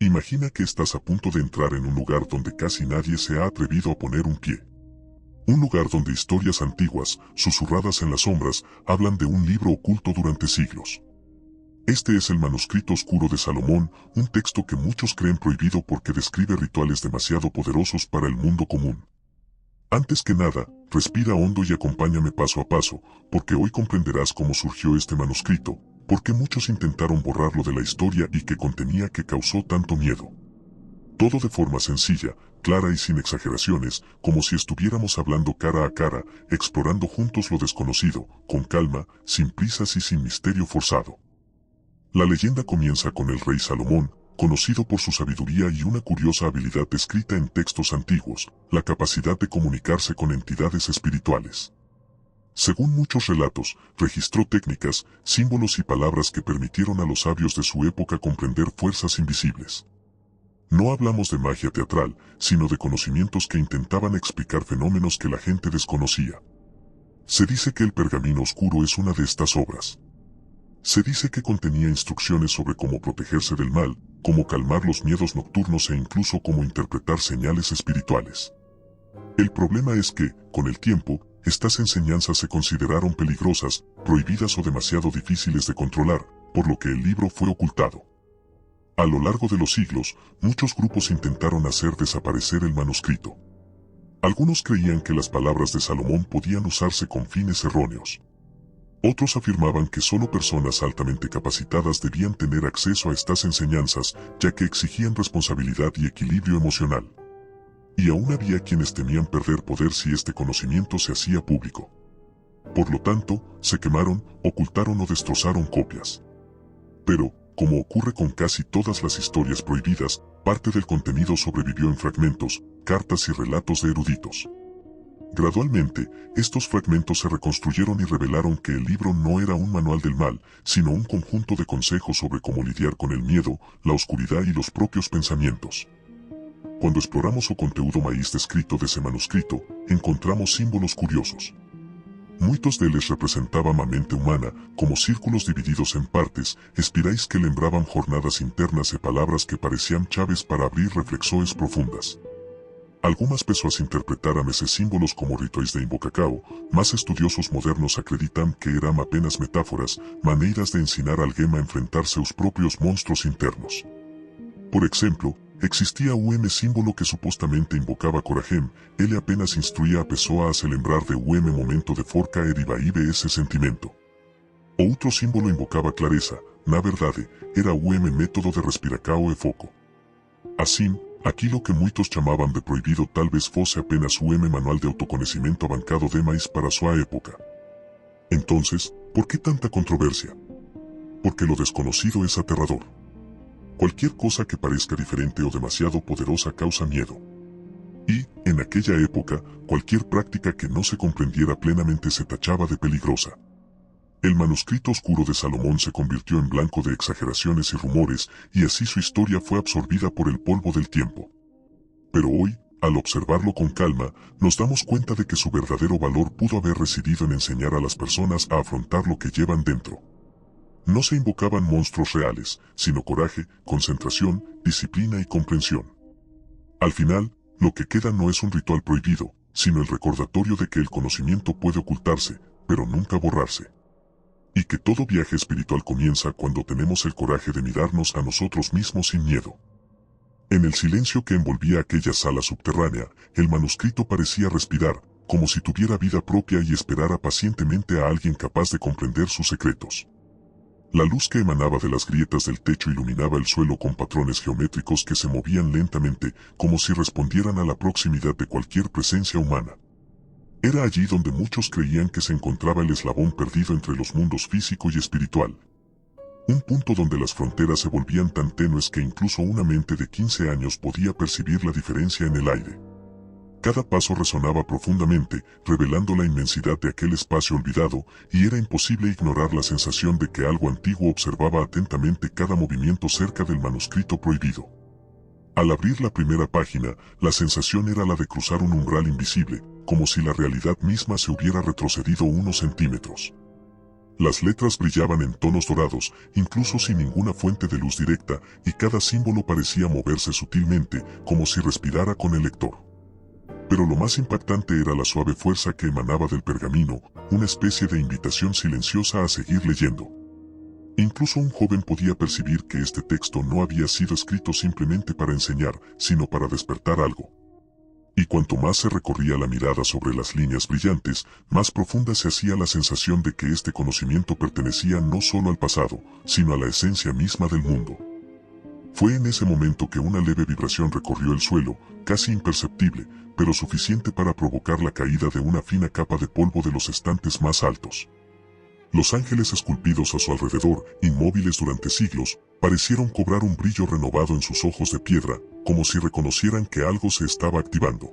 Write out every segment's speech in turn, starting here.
Imagina que estás a punto de entrar en un lugar donde casi nadie se ha atrevido a poner un pie. Un lugar donde historias antiguas, susurradas en las sombras, hablan de un libro oculto durante siglos. Este es el manuscrito oscuro de Salomón, un texto que muchos creen prohibido porque describe rituales demasiado poderosos para el mundo común. Antes que nada, respira hondo y acompáñame paso a paso, porque hoy comprenderás cómo surgió este manuscrito, por qué muchos intentaron borrarlo de la historia y qué contenía que causó tanto miedo. Todo de forma sencilla, clara y sin exageraciones, como si estuviéramos hablando cara a cara, explorando juntos lo desconocido, con calma, sin prisas y sin misterio forzado. La leyenda comienza con el rey Salomón, conocido por su sabiduría y una curiosa habilidad descrita en textos antiguos, la capacidad de comunicarse con entidades espirituales. Según muchos relatos, registró técnicas, símbolos y palabras que permitieron a los sabios de su época comprender fuerzas invisibles. No hablamos de magia teatral, sino de conocimientos que intentaban explicar fenómenos que la gente desconocía. Se dice que el pergamino oscuro es una de estas obras. Se dice que contenía instrucciones sobre cómo protegerse del mal, cómo calmar los miedos nocturnos e incluso cómo interpretar señales espirituales. El problema es que, con el tiempo, estas enseñanzas se consideraron peligrosas, prohibidas o demasiado difíciles de controlar, por lo que el libro fue ocultado. A lo largo de los siglos, muchos grupos intentaron hacer desaparecer el manuscrito. Algunos creían que las palabras de Salomón podían usarse con fines erróneos. Otros afirmaban que solo personas altamente capacitadas debían tener acceso a estas enseñanzas, ya que exigían responsabilidad y equilibrio emocional. Y aún había quienes temían perder poder si este conocimiento se hacía público. Por lo tanto, se quemaron, ocultaron o destrozaron copias. Pero, como ocurre con casi todas las historias prohibidas, parte del contenido sobrevivió en fragmentos, cartas y relatos de eruditos. Gradualmente, estos fragmentos se reconstruyeron y revelaron que el libro no era un manual del mal, sino un conjunto de consejos sobre cómo lidiar con el miedo, la oscuridad y los propios pensamientos. Cuando exploramos o contenido maíz descrito de ese manuscrito, encontramos símbolos curiosos. Muchos de ellos representaban a mente humana, como círculos divididos en partes, espirais que lembraban jornadas internas y palabras que parecían chaves para abrir reflexiones profundas. Algunas personas interpretaron esos símbolos como rituales de invocacao, más estudiosos modernos acreditan que eran apenas metáforas, maneras de ensinar a alguien a enfrentarse a sus propios monstruos internos. Por ejemplo, existía un símbolo que supuestamente invocaba corajem, él apenas instruía a pessoa a se lembrar de momento de forca e iba ese sentimento. Outro símbolo invocaba clareza, na verdade, era método de respiracao e foco. Assim, aquilo que muitos chamaban de prohibido tal vez fosse apenas manual de autoconocimiento avancado demais para su época. Entonces, ¿por qué tanta controversia? Porque lo desconocido es aterrador. Cualquier cosa que parezca diferente o demasiado poderosa causa miedo. Y, en aquella época, cualquier práctica que no se comprendiera plenamente se tachaba de peligrosa. El manuscrito oscuro de Salomón se convirtió en blanco de exageraciones y rumores, y así su historia fue absorbida por el polvo del tiempo. Pero hoy, al observarlo con calma, nos damos cuenta de que su verdadero valor pudo haber residido en enseñar a las personas a afrontar lo que llevan dentro. No se invocaban monstruos reales, sino coraje, concentración, disciplina y comprensión. Al final, lo que queda no es un ritual prohibido, sino el recordatorio de que el conocimiento puede ocultarse, pero nunca borrarse. Y que todo viaje espiritual comienza cuando tenemos el coraje de mirarnos a nosotros mismos sin miedo. En el silencio que envolvía aquella sala subterránea, el manuscrito parecía respirar, como si tuviera vida propia y esperara pacientemente a alguien capaz de comprender sus secretos. La luz que emanaba de las grietas del techo iluminaba el suelo con patrones geométricos que se movían lentamente, como si respondieran a la proximidad de cualquier presencia humana. Era allí donde muchos creían que se encontraba el eslabón perdido entre los mundos físico y espiritual. Un punto donde las fronteras se volvían tan tenues que incluso una mente de 15 años podía percibir la diferencia en el aire. Cada paso resonaba profundamente, revelando la inmensidad de aquel espacio olvidado, y era imposible ignorar la sensación de que algo antiguo observaba atentamente cada movimiento cerca del manuscrito prohibido. Al abrir la primera página, la sensación era la de cruzar un umbral invisible, como si la realidad misma se hubiera retrocedido unos centímetros. Las letras brillaban en tonos dorados, incluso sin ninguna fuente de luz directa, y cada símbolo parecía moverse sutilmente, como si respirara con el lector. Pero lo más impactante era la suave fuerza que emanaba del pergamino, una especie de invitación silenciosa a seguir leyendo. Incluso un joven podía percibir que este texto no había sido escrito simplemente para enseñar, sino para despertar algo. Y cuanto más se recorría la mirada sobre las líneas brillantes, más profunda se hacía la sensación de que este conocimiento pertenecía no solo al pasado, sino a la esencia misma del mundo. Fue en ese momento que una leve vibración recorrió el suelo, casi imperceptible, pero suficiente para provocar la caída de una fina capa de polvo de los estantes más altos. Los ángeles esculpidos a su alrededor, inmóviles durante siglos, parecieron cobrar un brillo renovado en sus ojos de piedra, como si reconocieran que algo se estaba activando.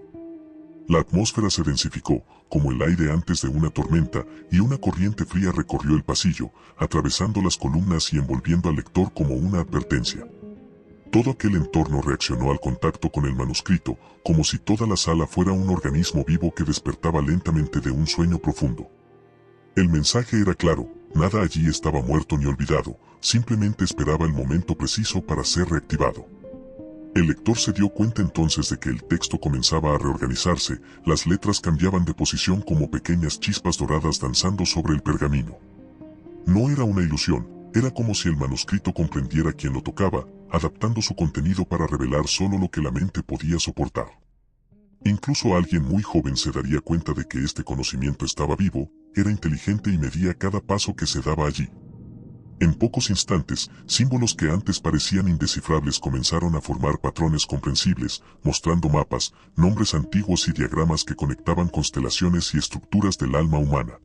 La atmósfera se densificó, como el aire antes de una tormenta, y una corriente fría recorrió el pasillo, atravesando las columnas y envolviendo al lector como una advertencia. Todo aquel entorno reaccionó al contacto con el manuscrito, como si toda la sala fuera un organismo vivo que despertaba lentamente de un sueño profundo. El mensaje era claro, nada allí estaba muerto ni olvidado, simplemente esperaba el momento preciso para ser reactivado. El lector se dio cuenta entonces de que el texto comenzaba a reorganizarse, las letras cambiaban de posición como pequeñas chispas doradas danzando sobre el pergamino. No era una ilusión, era como si el manuscrito comprendiera quien lo tocaba, adaptando su contenido para revelar solo lo que la mente podía soportar. Incluso alguien muy joven se daría cuenta de que este conocimiento estaba vivo, era inteligente y medía cada paso que se daba allí. En pocos instantes, símbolos que antes parecían indescifrables comenzaron a formar patrones comprensibles, mostrando mapas, nombres antiguos y diagramas que conectaban constelaciones y estructuras del alma humana.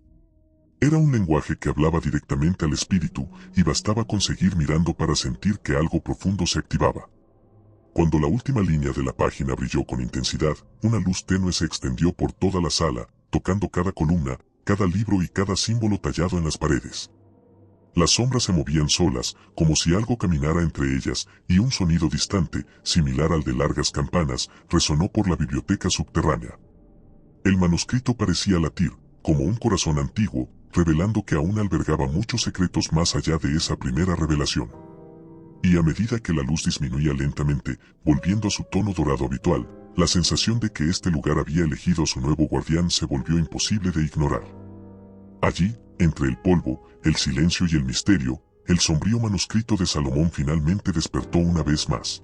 Era un lenguaje que hablaba directamente al espíritu, y bastaba con seguir mirando para sentir que algo profundo se activaba. Cuando la última línea de la página brilló con intensidad, una luz tenue se extendió por toda la sala, tocando cada columna, cada libro y cada símbolo tallado en las paredes. Las sombras se movían solas, como si algo caminara entre ellas, y un sonido distante, similar al de largas campanas, resonó por la biblioteca subterránea. El manuscrito parecía latir, como un corazón antiguo, revelando que aún albergaba muchos secretos más allá de esa primera revelación. Y a medida que la luz disminuía lentamente, volviendo a su tono dorado habitual, la sensación de que este lugar había elegido a su nuevo guardián se volvió imposible de ignorar. Allí, entre el polvo, el silencio y el misterio, el sombrío manuscrito de Salomón finalmente despertó una vez más.